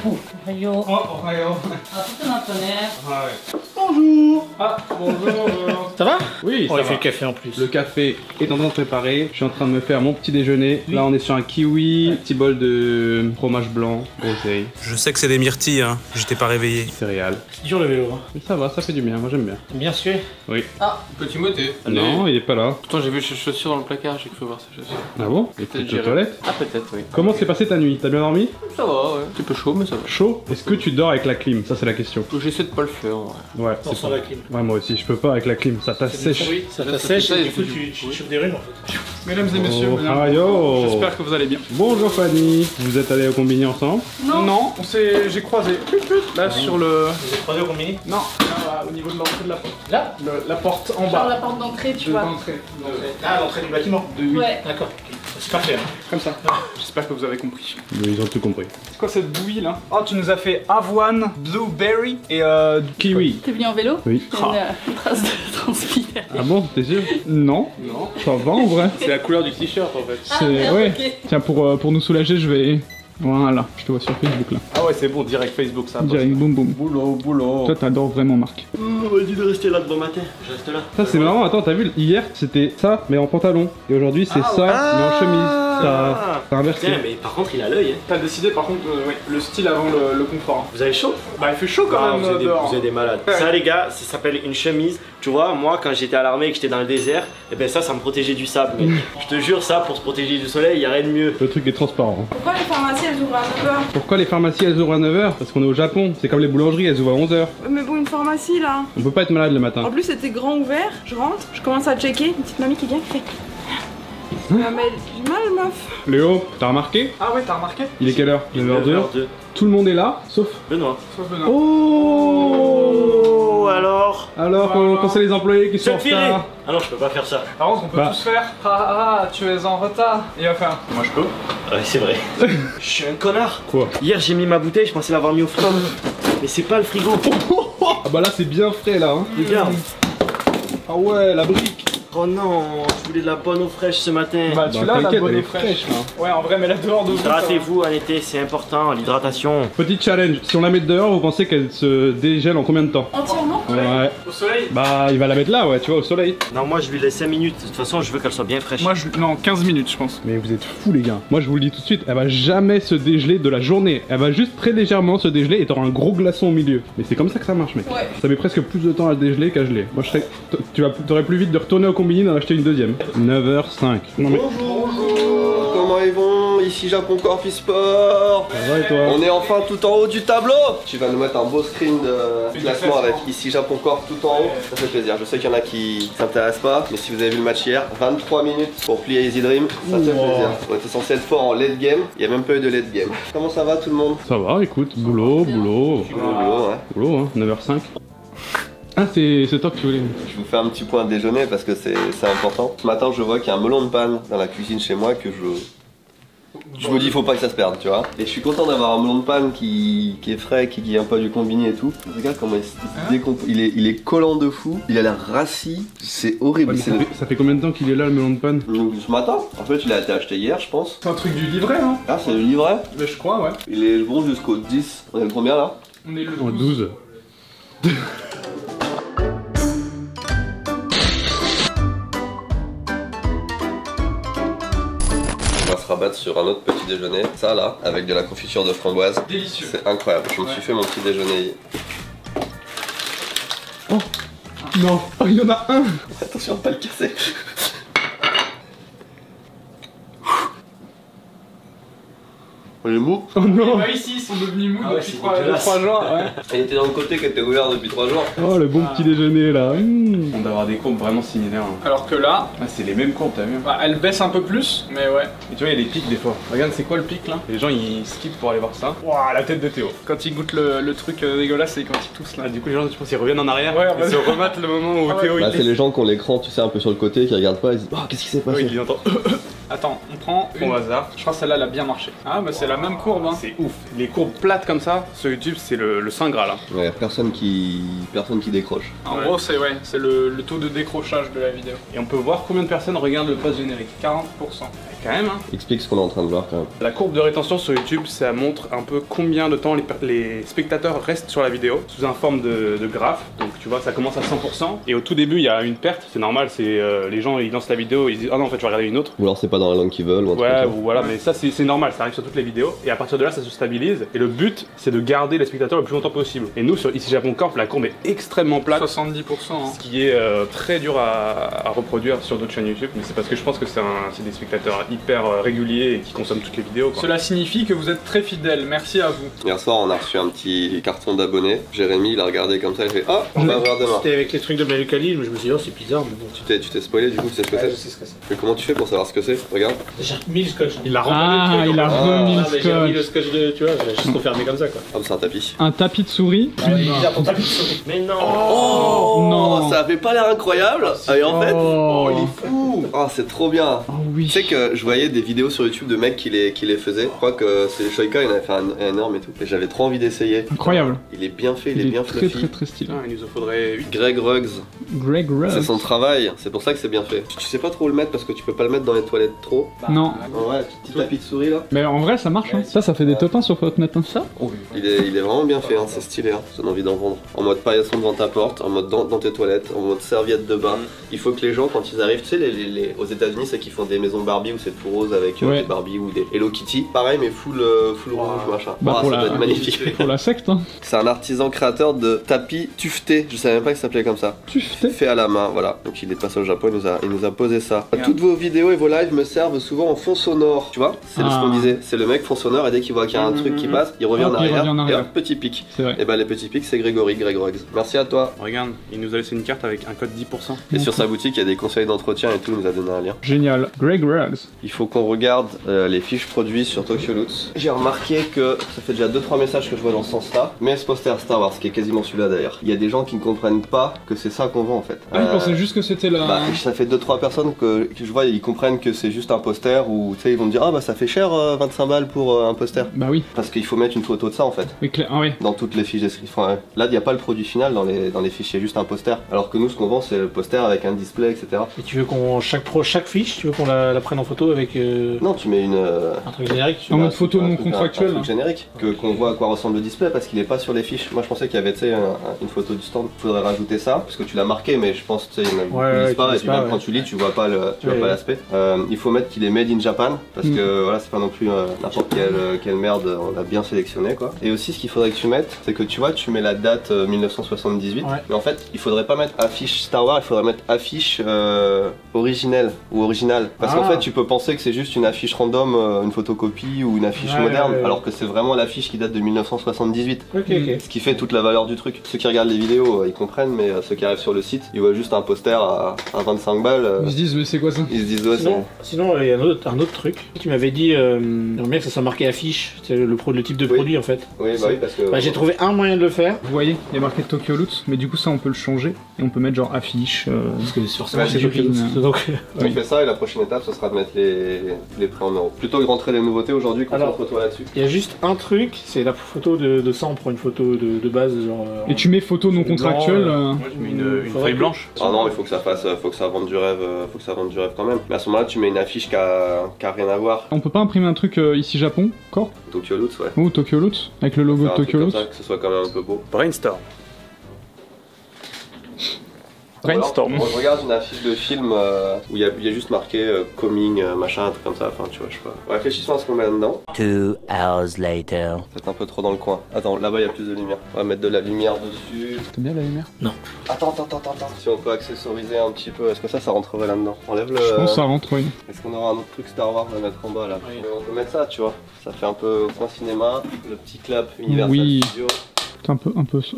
Ohio. Oh, Ohio. Ah, tout est maintenant. Ouais. Bonjour. Ah, bonjour. Ça va? Oui, Oh, ça il fait va. le café en plus. Le café est en train de préparer. Je suis en train de me faire mon petit déjeuner. Là, on est sur un kiwi, petit bol de fromage blanc, groseille, Je sais que c'est des myrtilles, hein. J'étais pas réveillé. céréales. C'est dur le vélo. Hein. Mais ça va, ça fait du bien. Moi, j'aime bien. Bien sûr. Oui. Petit moté. Non, il est pas là. Pourtant j'ai vu ses chaussures dans le placard, j'ai cru voir ses chaussures. Ah bon? Il était aux j'irai. toilettes. Ah peut-être oui. Comment s'est passée ta nuit? T'as bien dormi? Ça va ouais. Un petit peu chaud mais ça va. Chaud? Est-ce que tu dors avec la clim? Ça, c'est la question. J'essaie de pas le faire ouais. Ouais, Non, c'est sans ça. la clim. Ouais, moi aussi, je peux pas avec la clim. Ça t'assèche. Oui, ça Là, ça t'assèche fait ça, et il du coup fait du- tu chopes des rhumes en fait. Mesdames et messieurs, Oh, mesdames. ayo. J'espère que vous allez bien. Bonjour Fanny. Vous êtes allés au combini ensemble? Non, j'ai croisé. Là sur le. Vous êtes croisés au combini? Non, là, au niveau de l'entrée de la porte. Là? La porte en Genre bas. la porte d'entrée, tu De vois. l'entrée. Ah, l'entrée du bâtiment. Ouais. D'accord. C'est parfait. Hein. Comme ça. J'espère que vous avez compris. Ils ont tout compris. C'est quoi cette bouillie là? Oh, tu nous as fait avoine, blueberry et Kiwi. T'es venu en vélo? Oui. Il y a une trace de transpi derrière. Ah bon, t'es sûr? Non. Non. Ça va en vrai. C'est la couleur du t-shirt en fait. Ah, merde, Ouais. ok. Tiens, pour nous soulager, je vais. Voilà, je te vois sur Facebook là. Ah ouais c'est bon, direct Facebook ça. Direct, boum boum. Boulot. Toi, t'adores vraiment Marc. On m'a dit de rester là devant ma tête, je reste là. Ça c'est marrant, attends, t'as vu, hier c'était ça mais en pantalon. Et aujourd'hui c'est ça mais en chemise. T'as inversé. Tiens, mais par contre, il a l'œil. Hein. T'as décidé par contre, ouais, le style avant le confort. Vous avez chaud? Bah, il fait chaud quand Ah, même vous dehors. êtes des malades. Ça, les gars, ça s'appelle une chemise. Tu vois, moi, quand j'étais à l'armée et que j'étais dans le désert, et ben ça me protégeait du sable. Mais je te jure, ça, pour se protéger du soleil, y a rien de mieux. Le truc est transparent. Pourquoi les pharmacies elles ouvrent à 9h? Pourquoi les pharmacies elles ouvrent à 9h? Parce qu'on est au Japon. C'est comme les boulangeries, elles ouvrent à 11h. Mais bon, une pharmacie là. On peut pas être malade le matin. En plus, c'était grand ouvert. Je rentre, je commence à checker. Une petite mamie qui vient qui fait. Ah, mais j'ai mal, meuf. Léo, t'as remarqué? Ah ouais, t'as remarqué? Il est quelle heure? 9h02. 9h02. Tout le monde est là, sauf... Benoît. Sauf Benoît. Oh Alors quand c'est les employés qui Je sont vais en te virer. retard. Ah non, je peux pas faire ça. Par contre, on peut Bah. tous faire. Ah, tu es en retard. Il va faire. Moi, je peux. Ouais, c'est vrai. Je suis un connard. Quoi? Hier, j'ai mis ma bouteille, je pensais l'avoir mis au frigo. Mais c'est pas le frigo. Ah bah là c'est bien frais là hein. Regarde. Ah ouais, la brique. Oh non, je voulais de la bonne eau fraîche ce matin. Bah, tu Bah, l'as la t'inquiète, bonne elle eau est fraîche. fraîche, là. Ouais, en vrai, mais là dehors de Hydratez-vous en été, c'est important, l'hydratation. Petit challenge, si on la met dehors, vous pensez qu'elle se dégèle en combien de temps? Entièrement? Ouais. Au soleil. Bah il va la mettre là ouais, tu vois, au soleil. Non, moi je lui laisse 5 minutes. De toute façon, je veux qu'elle soit bien fraîche. Moi, non, 15 minutes, je pense. Mais vous êtes fous les gars. Moi je vous le dis tout de suite, elle va jamais se dégeler de la journée. Elle va juste très légèrement se dégeler et t'auras un gros glaçon au milieu. Mais c'est comme ça que ça marche mec. Ouais. Ça met presque plus de temps à dégeler qu'à geler. Moi je serais... T'aurais plus vite de retourner au combini d'en acheter une deuxième. 9h05. Non mais... Bonjour, comment ils vont? Ici Japon Corp Sport. Ça va et toi? On est enfin tout en haut du tableau. Tu vas nous mettre un beau screen de classement avec ici Japon Corp tout en haut. Ça fait plaisir. Je sais qu'il y en a qui s'intéressent pas, mais si vous avez vu le match hier, 23 minutes pour plier Easy Dream, ça fait plaisir. On était censé être fort en late game, il y a même pas eu de late game. Comment ça va tout le monde? Ça va, écoute, boulot. Boulot, ouais. Boulot hein, 9h05. Ah c'est toi que tu voulais. Je vous fais un petit point déjeuner parce que c'est important. Ce matin, je vois qu'il y a un melon de panne dans la cuisine chez moi que je me dis faut pas que ça se perde, tu vois. Et je suis content d'avoir un melon de panne qui est frais, qui vient pas du combini et tout. Regarde comment il se décompose. Il est collant de fou, il a l'air rassis, c'est horrible. Ouais, mais ça fait combien de temps qu'il est là le melon de panne? Donc, ce matin, en fait il a été acheté hier je pense. C'est un truc du livret, hein. Ah c'est le livret. Mais je crois, ouais. Il est bon jusqu'au 10. On est le combien là? On est le En 12. On va se rabattre sur un autre petit déjeuner. Ça là, avec de la confiture de framboise. Délicieux. C'est incroyable. Je me suis fait mon petit déjeuner. Non, oh, il y en a un. Attention à pas le casser. Il est mou. Oh non. Bah ici, ils sont devenus mous Ah ouais, depuis c'est 3 dégueulasse. jours, ouais. Il était dans le côté qui était ouvert depuis 3 jours. Oh le bon petit déjeuner là. On doit avoir des courbes vraiment similaires. Hein. Alors que là, Ah, c'est les mêmes courbes, t'as vu? bah, elle baisse un peu plus, mais ouais. Et tu vois, il y a des pics des fois. Regarde, c'est quoi le pic là? Les gens ils skippent pour aller voir ça. Waouh, la tête de Théo. Quand ils goûtent le truc dégueulasse, c'est quand ils toussent là. Ah, du coup, les gens, je pense, ils reviennent en arrière. Ouais, Ils se remettent le moment où Ah ouais. Théo Bah, il c'est les gens qui ont l'écran, tu sais, un peu sur le côté, qui regardent pas, ils disent oh qu'est-ce qui s'est passé? Oui, ils entendent. Attends, on prend une. Au hasard. Je crois que celle-là, elle a bien marché. Ah, bah c'est la même courbe. Hein. C'est ouf. Les courbes plates comme ça, sur YouTube, c'est le Saint Graal. Là. Ouais, personne qui décroche. En gros, c'est le taux de décrochage de la vidéo. Et on peut voir combien de personnes regardent le post générique. 40%. Quand même, hein. Explique ce qu'on est en train de voir quand même. La courbe de rétention sur YouTube, ça montre un peu combien de temps les spectateurs restent sur la vidéo, sous un forme de graphe. Donc tu vois, ça commence à 100%. Et au tout début, il y a une perte, c'est normal, c'est les gens ils lancent la vidéo, ils disent ah non en fait je vais regarder une autre. Ou alors c'est pas dans la langue qu'ils veulent. Ou un truc Ouais, comme ça. ou voilà, mais ça c'est normal, ça arrive sur toutes les vidéos. Et à partir de là, ça se stabilise. Et le but, c'est de garder les spectateurs le plus longtemps possible. Et nous, sur Ici Japon Corp, la courbe est extrêmement plate. 70%. Hein. Ce qui est très dur à reproduire sur d'autres chaînes YouTube. Mais c'est parce que je pense que c'est des spectateurs hyper réguliers et qui consomment toutes les vidéos. Quoi. Cela signifie que vous êtes très fidèles. Merci à vous. Hier soir, on a reçu un petit carton d'abonnés. Jérémy, il a regardé comme ça, il fait ah, on va ouvrir demain. C'était avec les trucs de Malucali, mais je me suis dit, oh, c'est bizarre, mais bon. Tu t'es spoilé du coup, tu sais ce que Ouais, c'est je sais ce que c'est. Mais comment tu fais pour savoir ce que c'est? Regarde. J'ai mis le scotch. Il a Ah, il a remis Ah, mais j'ai remis le le scotch. scotch de. Tu vois, j'ai juste refermé comme ça, quoi. Ah, c'est un tapis. Un tapis de souris. Ah, il a ton tapis de souris. Mais non. Oh, non. ça avait pas l'air incroyable. Et en fait, Oh. il est fou. Oh, c'est trop bien. Oh oui. Tu sais que je voyais des vidéos sur YouTube de mecs qui les faisaient. Je crois que c'est Shoika, il en avait fait un énorme et tout. Et j'avais trop envie d'essayer. Incroyable. Il est bien fait, il est bien très fluffy. très très stylé. Ah, il nous en faudrait 8. Greg Ruggs, Greg c'est Russ. son travail, c'est pour ça que c'est bien fait. Tu sais pas trop où le mettre parce que tu peux pas le mettre dans les toilettes trop. Non. Ouais, petit tapis de souris là. Mais en vrai, ça marche. Hein. Ça fait des top 1 sur Fortnite. Hein. Ça Il est vraiment bien fait, hein, c'est stylé, hein. Ça donne envie d'en vendre. En mode paillasson devant ta porte, en mode dans tes toilettes, en mode serviette de bain. Il faut que les gens, quand ils arrivent, tu sais, aux États-Unis, c'est qu'ils font des maisons Barbie où c'est tout rose avec des Barbie ou des Hello Kitty. Pareil, mais full rouge, machin. Bah, pour ça la- doit être magnifique. Pour la secte. Hein. C'est un artisan créateur de tapis tuftés. Je savais même pas qu'il s'appelait comme ça. Tu fais. Fait à la main, voilà. Donc il est passé au Japon, il nous a posé ça. Toutes vos vidéos et vos lives me servent souvent en fond sonore. Tu vois, c'est ce qu'on disait. C'est le mec fond sonore et dès qu'il voit qu'il y a un truc qui passe, il revient en Hop, il arrière. revient en arrière. Et hop, petit pic. C'est vrai. Et bah les petits pics, c'est Grégory, Greg Ruggs. Merci à toi. Regarde, il nous a laissé une carte avec un code 10%. Et sur sa boutique, il y a des conseils d'entretien et tout, il nous a donné un lien. Génial. Greg Ruggs. Il faut qu'on regarde les fiches produits sur Tokyo Loots. J'ai remarqué que ça fait déjà 2-3 messages que je vois dans ce sens-là. Mais ce poster Star Wars, qui est quasiment celui-là d'ailleurs, il y a des gens qui ne comprennent pas que c'est ça qu'on vend en fait. Ah, je pensais juste que c'était la. Bah, ça fait 2-3 personnes que je vois, ils comprennent que c'est juste un poster ou tu sais, ils vont me dire ah bah ça fait cher 25 balles pour un poster. Bah oui. Parce qu'il faut mettre une photo de ça en fait. Mais ah ouais. Dans toutes les fiches description. Enfin, là, il n'y a pas le produit final dans les fichiers, juste un poster. Alors que nous, ce qu'on vend, c'est le poster avec un display, etc. Et tu veux qu'on. Chaque fiche, tu veux qu'on la prenne en photo avec Non, tu mets un truc générique En mode photo non contractuelle. Un truc générique, qu'on voit à quoi ressemble le display parce qu'il est pas sur les fiches. Moi je pensais qu'il y avait une photo du stand. Il faudrait rajouter ça parce que tu l'as marqué, mais je pense que tu sais, ils ne lisent pas et puis même quand tu lis, tu vois pas l'aspect. Il faut mettre qu'il est made in Japan parce que voilà, c'est pas non plus n'importe quelle merde, on l'a bien sélectionné quoi. Et aussi, ce qu'il faudrait que tu mettes, c'est que tu vois, tu mets la date 1978, mais en fait, il faudrait pas mettre affiche Star Wars, il faudrait mettre affiche originelle ou originale parce qu'en fait, tu peux penser que c'est juste une affiche random, une photocopie ou une affiche moderne, alors que c'est vraiment l'affiche qui date de 1978. Ce qui fait toute la valeur du truc. Ceux qui regardent les vidéos, ils comprennent, mais ceux qui arrivent sur le site, ils voient juste un poster à 25 balles. Ils se disent mais c'est quoi ça? Ils se disent ouais, Sinon, il y a un autre truc. Tu m'avais dit, j'aimerais bien que ça soit marqué affiche, c'est le type de produit en fait. Oui, bah oui, parce que. Bah, j'ai trouvé un moyen de le faire. Vous voyez, il y a marqué Tokyo Loots, mais du coup ça on peut le changer et on peut mettre genre affiche. Parce que forcément, Ouais, c'est j'ai Tokyo pris Loots. Donc, On fait ça et la prochaine étape ce sera de mettre les prix en euros. Plutôt que de rentrer les nouveautés aujourd'hui qu'on Alors, se photo là-dessus. il y a juste un truc, c'est la photo de ça, on prend une photo de base genre. Et tu mets photo non contractuelle. Moi je mets une feuille blanche. Ah non, il faut que ça fasse, faut que ça vende du rêve, faut que ça vende du rêve quand même. Mais à ce moment-là tu mets une affiche qui a rien à voir. On peut pas imprimer un truc ici Japon, encore? Tokyo Loots, ouais. Ou Tokyo Loots, avec le logo de Faire un truc Tokyo comme Loots. ça, que ce soit quand même un peu beau. Brainstorm. Brainstorm. Alors, on regarde une affiche de film où il y a juste marqué coming, machin, un truc comme ça, enfin tu vois, je sais pas. Réfléchissons à ce qu'on met là-dedans. 2 hours later. C'est un peu trop dans le coin. Attends, là-bas il y a plus de lumière. On va mettre de la lumière dessus. T'aimes bien la lumière? Attends. Si on peut accessoriser un petit peu, est-ce que ça rentrerait là-dedans? Enlève le. Je pense que ça rentre, oui. Est-ce qu'on aura un autre truc Star Wars à mettre en bas là? On peut mettre ça, tu vois. Ça fait un peu coin cinéma, le petit clap Universal Oui. Studio. C'est un peu,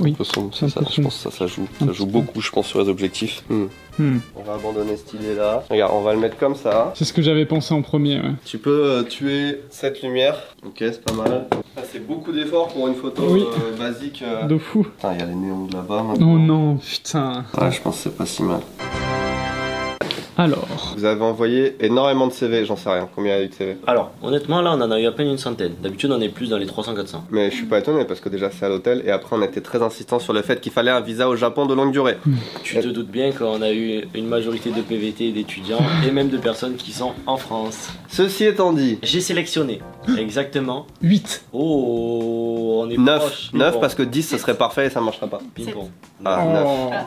oui. Un peu sombre, C'est un c'est ça, peu je sombre. pense que ça joue. Un Ça joue petit peu. beaucoup, je pense, sur les objectifs. On va abandonner cette idée là. Regarde, on va le mettre comme ça. C'est ce que j'avais pensé en premier, ouais. Tu peux tuer cette lumière. Ok, c'est pas mal. Ah, c'est beaucoup d'efforts pour une photo Oui. basique. De fou. Putain, il y a les néons de là-bas Oh maintenant. non, putain. Ouais, je pense que c'est pas si mal. Alors. Vous avez envoyé énormément de CV, j'en sais rien. Combien il y a eu de CV? Alors, honnêtement, là, on en a eu à peine une centaine. D'habitude, on est plus dans les 300-400. Mais je suis pas étonné parce que déjà c'est à l'hôtel et après on était très insistant sur le fait qu'il fallait un visa au Japon de longue durée. Tu te doutes bien qu'on a eu une majorité de PVT d'étudiants et même de personnes qui sont en France. Ceci étant dit, J'ai sélectionné exactement 8. Oh, on est 9. proche. 9 Ping-pong. parce que 10 ce serait parfait et ça marcherait pas. Ping-pong. Ah,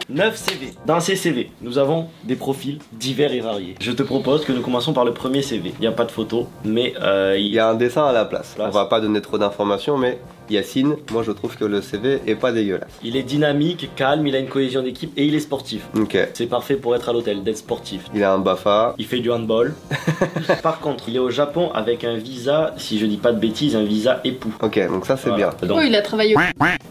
9. 9 CV. Dans ces CV, nous avons des profils divers et variés. Je te propose que nous commençons par le premier CV. Il n'y a pas de photo, mais Il y a un dessin à la place. On va pas donner trop d'informations, mais Yacine, moi je trouve que le CV est pas dégueulasse. il est dynamique, calme, il a une cohésion d'équipe et il est sportif. Ok. C'est parfait pour être à l'hôtel, d'être sportif. Il a un BAFA. Il fait du handball. Par contre, il est au Japon avec un visa, si je dis pas de bêtises, un visa époux. Ok, donc ça c'est Voilà. bien. Donc, Oh, il a travaillé au...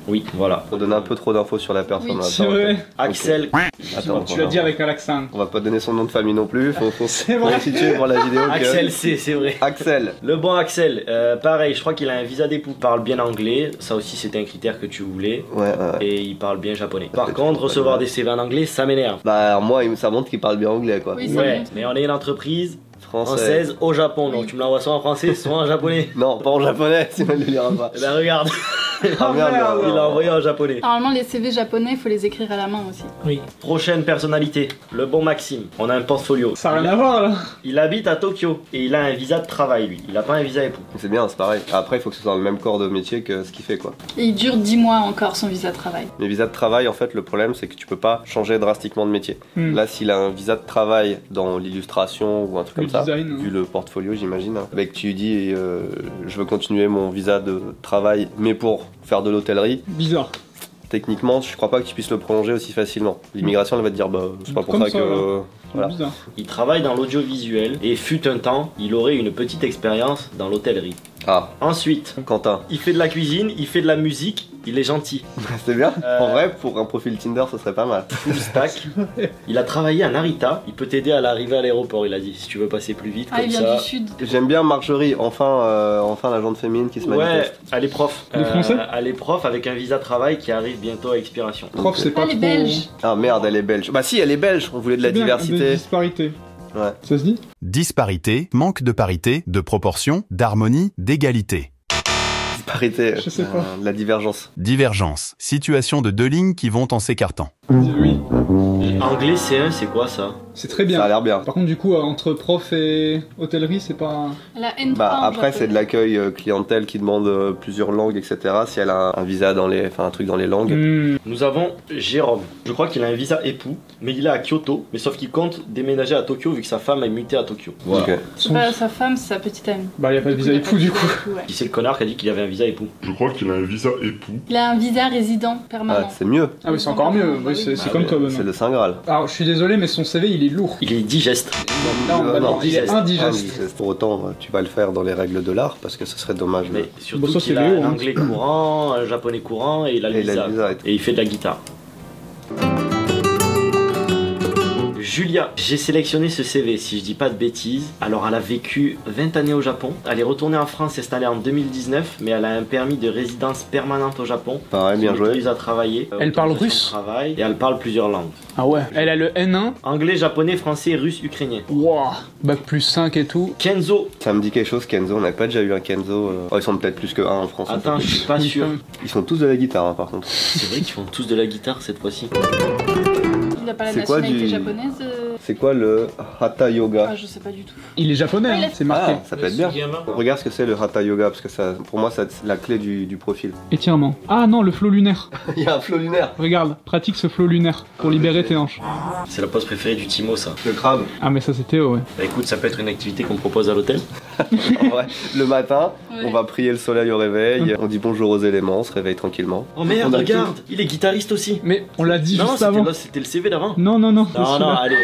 oui, voilà. On donne un peu trop d'infos sur la personne. Oui, Attends, C'est vrai. Axel, Attends, Tu l'as dit avec un accent. on va pas donner son nom de famille non plus. Faut C'est vrai. situer pour la vidéo. que- Axel C, c'est vrai. Axel. Le bon Axel, pareil, je crois qu'il a un visa d'époux. Il parle bien anglais, ça aussi c'était un critère que tu voulais. Ouais. Et il parle bien japonais. Par contre, recevoir des CV en anglais, ça m'énerve. Bah moi, ça montre qu'il parle bien anglais quoi. Oui, ça Ouais, montre. mais on est une entreprise Français. française au Japon, donc Oui. tu me l'envoies soit en français, soit en japonais. Non, pas en japonais, sinon il le lira pas. Eh ben regarde, Ah merde. il l'a envoyé en japonais. Normalement, les CV japonais, il faut les écrire à la main aussi. Oui. Prochaine personnalité, le bon Maxime. On a un portfolio. Ça n'a rien à voir là. Il habite à Tokyo et il a un visa de travail lui. Il a pas un visa époux. C'est bien, c'est pareil. Après, il faut que ce soit dans le même corps de métier que ce qu'il fait quoi. Et il dure 10 mois encore son visa de travail. Les visas de travail, en fait, le problème c'est que tu peux pas changer drastiquement de métier. Hmm. Là, s'il a un visa de travail dans l'illustration ou un truc Le comme ça, design, hein. vu le portfolio, j'imagine, hein, avec tu lui dis je veux continuer mon visa de travail, mais pour faire de l'hôtellerie. Bizarre. Techniquement, je crois pas que tu puisses le prolonger aussi facilement. L'immigration, elle va te dire, bah, c'est pas pour Comme ça ça, que. là. Voilà. Bizarre. Il travaille dans l'audiovisuel et fut un temps, il aurait une petite expérience dans l'hôtellerie. Ah, Ensuite, Quentin. il fait de la cuisine, il fait de la musique, il est gentil. C'est bien. Euh. En vrai, pour un profil Tinder, ce serait pas mal. Full stack. Il a travaillé à Narita, il peut t'aider à l'arrivée à l'aéroport, il a dit, si tu veux passer plus vite Ah, comme il vient ça. du sud. J'aime bien Marjorie, enfin la jante féminine qui se Ouais, manifeste. elle est prof. Elle est française Elle est prof avec un visa de travail qui arrive bientôt à expiration. Prof, c'est pas Ah, les trop. Belges. Ah merde, elle est belge. Bah si, elle est belge, on voulait de la C'est bien, diversité. Des disparités. Ouais. Ça se dit? Disparité, manque de parité, de proportion, d'harmonie, d'égalité. Disparité, Je sais pas. de la divergence. Divergence, situation de deux lignes qui vont en s'écartant. Oui. Anglais C1, c'est quoi ça? C'est très Ça a bien. l'air bien. Par contre, du coup, entre prof et hôtellerie, c'est pas. La N3 Bah en après japonais. c'est de l'accueil clientèle qui demande plusieurs langues, etc. Si elle a un visa dans les, enfin un truc dans les langues. Hmm. Nous avons Jérôme. Je crois qu'il a un visa époux, mais il est à Kyoto, mais sauf qu'il compte déménager à Tokyo vu que sa femme est mutée à Tokyo. Ok. C'est pas sa femme, c'est sa petite amie. Bah, y a pas de visa Il y a pas époux de du visa coup. époux, ouais. Qui c'est le connard qui a dit qu'il avait un visa époux? Je crois qu'il a un visa époux. Il a un visa résident Ah, permanent. c'est mieux. Ah oui, c'est encore mieux. Bah Oui, oui. c'est Ah comme ouais, toi, C'est Benoît. le Saint Graal. Alors, je suis désolé, mais son CV, il est lourd. Il est digeste. Non, bah non, il est digeste. indigeste. Pour autant, tu vas le faire dans les règles de l'art parce que ce serait dommage. Mais Bon, surtout ça, qu'il c'est a Léo, un hein. anglais courant, un japonais courant et il a le Et il a visa. le visa et tout. Et il fait de la guitare. Julia, j'ai sélectionné ce CV, si je dis pas de bêtises. Alors, elle a vécu 20 années au Japon. Elle est retournée en France, installée en 2019, mais elle a un permis de résidence permanente au Japon. Pareil, bien Qui joué. l'autorise à travailler. Elle parle Autorisation de travail, et elle parle plusieurs langues. Ah ouais. Elle a le N1. Anglais, japonais, français, russe, ukrainien. Wouah. Bac plus 5 et tout. Kenzo. Ça me dit quelque chose, Kenzo. On n'a pas déjà eu un Kenzo. Oh, ils sont peut-être plus que un en France. Attends, je suis pas sûr. Ils sont tous de la guitare, hein, par contre. C'est vrai qu'ils font tous de la guitare cette fois-ci. Il a pas la C'est quoi nationalité du- japonaise C'est quoi le Hatha Yoga? Ah, je sais pas du tout. Il est japonais, Ah, il hein, a- c'est marqué. Ah, ça peut être bien. Regarde ce que c'est le Hatha Yoga, parce que ça, pour moi, c'est la clé du profil. Étirement. Ah non, le flot lunaire. Il y a un flot lunaire. Regarde, pratique ce flot lunaire pour libérer tes hanches. C'est la pose préférée du Timo, ça. Le crabe. Ah mais ça c'est Théo, ouais. Bah écoute, ça peut être une activité qu'on propose à l'hôtel. Ouais. Le matin, Ouais. on va prier le soleil au réveil, on dit bonjour aux éléments, on se réveille tranquillement. Oh merde, On a regarde, il est guitariste aussi. Mais on l'a dit Non, juste c'était avant. là, c'était le CV d'avant. Non, non, non. Non, non, allez.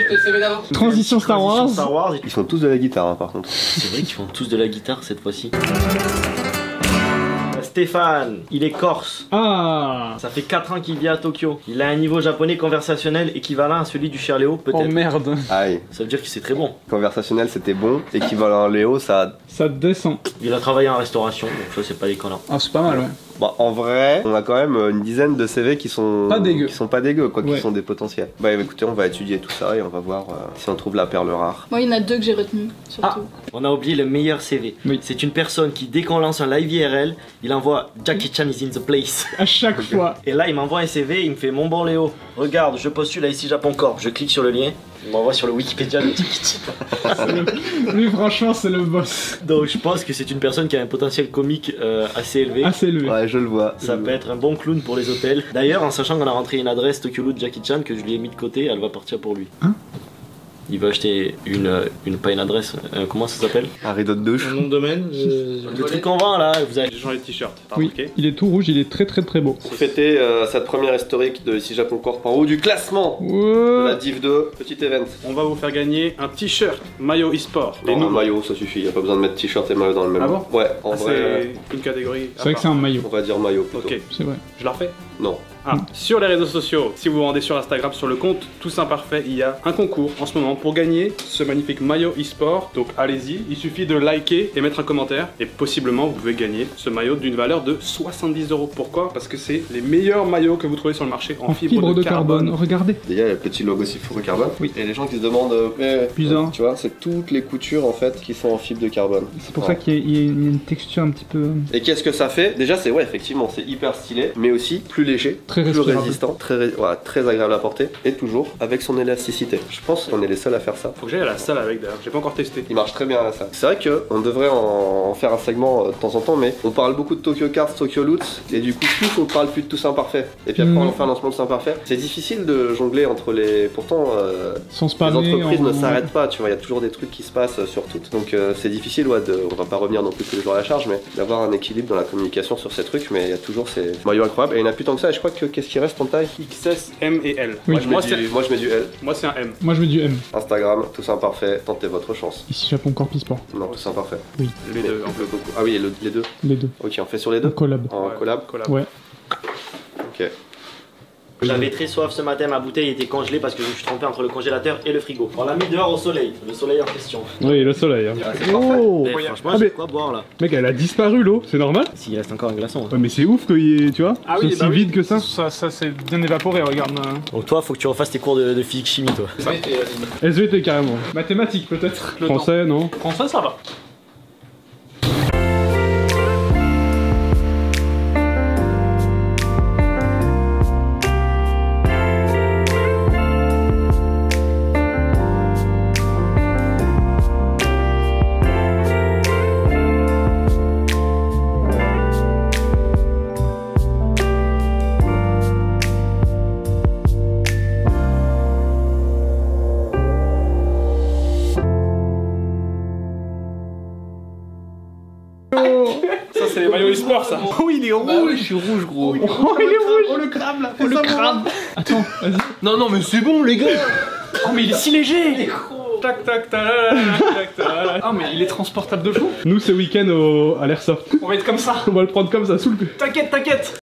Transition Star Wars. Star Wars. Ils font tous de la guitare, hein, par contre. C'est vrai qu'ils font tous de la guitare cette fois-ci. Stéphane, il est corse. Ah. Ça fait 4 ans qu'il vit à Tokyo. Il a un niveau japonais conversationnel équivalent à celui du cher Léo, peut-être. Oh merde. Aïe. Ça veut dire que c'est très bon. Conversationnel, c'était bon. Équivalent à Léo, ça. Ça descend. Il a travaillé en restauration, donc ça c'est pas déconnant. Ah, c'est pas mal, ouais. Bon, en vrai, on a quand même une dizaine de CV qui sont Pas dégueux. qui sont pas dégueux, quoi, Ouais. qui sont des potentiels. Bah écoutez, on va étudier tout ça et on va voir si on trouve la perle rare. Moi, il y en a 2 que j'ai retenus, surtout. On a oublié le meilleur CV. Oui. C'est une personne qui, dès qu'on lance un live IRL, il envoie Jackie Chan is in the place. À chaque fois. Et là, il m'envoie un CV, il me fait mon bon Léo, regarde, je postule à ici Japon Corp. Je clique sur le lien, il m'envoie sur le Wikipédia de Jackie Chan. Lui, franchement, c'est le boss. Donc je pense que c'est une personne qui a un potentiel comique assez élevé. Assez élevé. Ouais, je le vois. Ça peut être un bon clown pour les hôtels. D'ailleurs, en sachant qu'on a rentré une adresse Tokyo Loot Jackie Chan que je lui ai mis de côté, elle va partir pour lui. Hein? Il va acheter pas une adresse, comment ça s'appelle? Un rideau de douche. Un nom de domaine. Le truc qu'on vend là, vous avez. J'ai changé de t-shirt, t'as Oui, remarqué? il est tout rouge, il est très très très beau. Pour fêter cette première historique de ici Japon Corp en haut du classement de la Ouais. Div 2, petit event. On va vous faire gagner un t-shirt maillot e-sport. Les Non, un nouveaux. maillot, ça suffit, y a pas besoin de mettre t-shirt et maillot dans le même. Ah bon? Ouais, en Ah, vrai, c'est une catégorie. C'est vrai que c'est un maillot. on va dire maillot plutôt. Ok, C'est vrai. je la refais. Non. Ah, sur les réseaux sociaux, si vous vous rendez sur Instagram, sur le compte Tous Imparfaits, il y a un concours en ce moment pour gagner ce magnifique maillot e-sport. Donc allez-y, il suffit de liker et mettre un commentaire. Et possiblement, vous pouvez gagner ce maillot d'une valeur de 70 €. Pourquoi? Parce que c'est les meilleurs maillots que vous trouvez sur le marché en, En fibre de carbone. Regardez. Il y a le petit logo aussi fibre carbone. Oui. Et les gens qui se demandent, Bizarre. tu vois, c'est toutes les coutures en fait qui sont en fibre de carbone. C'est pour Ouais. ça qu'il y a une texture un petit peu. Et qu'est-ce que ça fait? Déjà, c'est ouais, effectivement, c'est hyper stylé, mais aussi plus léger, Très plus respirable. résistant, très agréable à porter, et toujours avec son élasticité. Je pense qu'on est les seuls à faire ça. Faut que j'aille à la salle avec d'ailleurs, j'ai pas encore testé. Il marche très bien à la salle. C'est vrai qu'on devrait en faire un segment de temps en temps, mais on parle beaucoup de Tokyo Cards, Tokyo Loot, et du coup, plus on parle plus de Tous Imparfaits. Et puis après, on fait un lancement de Tous Imparfaits. C'est difficile de jongler entre les. Pourtant, Sans les spammer. entreprises en- ne s'arrêtent pas, tu vois, il y a toujours des trucs qui se passent sur toutes. Donc c'est difficile, ouais, on va pas revenir non plus tous les jours à la charge, mais d'avoir un équilibre dans la communication sur ces trucs, mais il y a toujours ces maillots incroyables. Et il n'y en a plus tant que ça, et je crois que qu'est-ce qui reste en taille? XS, M et L. Oui. Moi je mets du L. Moi c'est un M. Moi je mets du M. Instagram, Tous Imparfaits, tentez votre chance. Ici Japon Corp e-sport. Non, Tous Imparfaits. Oui, Les deux en Le coco. Ah oui, les deux. les deux. Ok, on fait sur les En deux collab. En Ouais, collab. Ouais. Ok. J'avais très soif ce matin, ma bouteille était congelée parce que je me suis trompé entre le congélateur et le frigo. On l'a mis dehors au soleil, le soleil en question. Oui, le soleil. Hein. Oh. Mais franchement, Ah, j'ai mais- de quoi boire là. Mec, elle a disparu l'eau, c'est normal? S'il reste encore un glaçon. Ouais, mais c'est ouf qu'il y ait, tu vois, Ah c'est oui, aussi bah oui. vide que ça. Ça c'est bien évaporé, regarde. Donc toi, faut que tu refasses tes cours de physique chimie, toi. SVT carrément. Mathématiques peut-être. Français, non? Français, ça va. Ça c'est les maillots e-sport ça. Oh, il est rouge. Je suis rouge, gros. Oh, il est rouge. Oh le crabe là. Oh le crabe. Attends, vas-y. Non, non, mais c'est bon, les gars! Oh mais il est si léger. Tac tac tac tac tac. Ah mais il est transportable de fou. Nous, ce week-end à l'Airsoft. On va être comme ça. On va le prendre comme ça, sous le. T'inquiète, t'inquiète.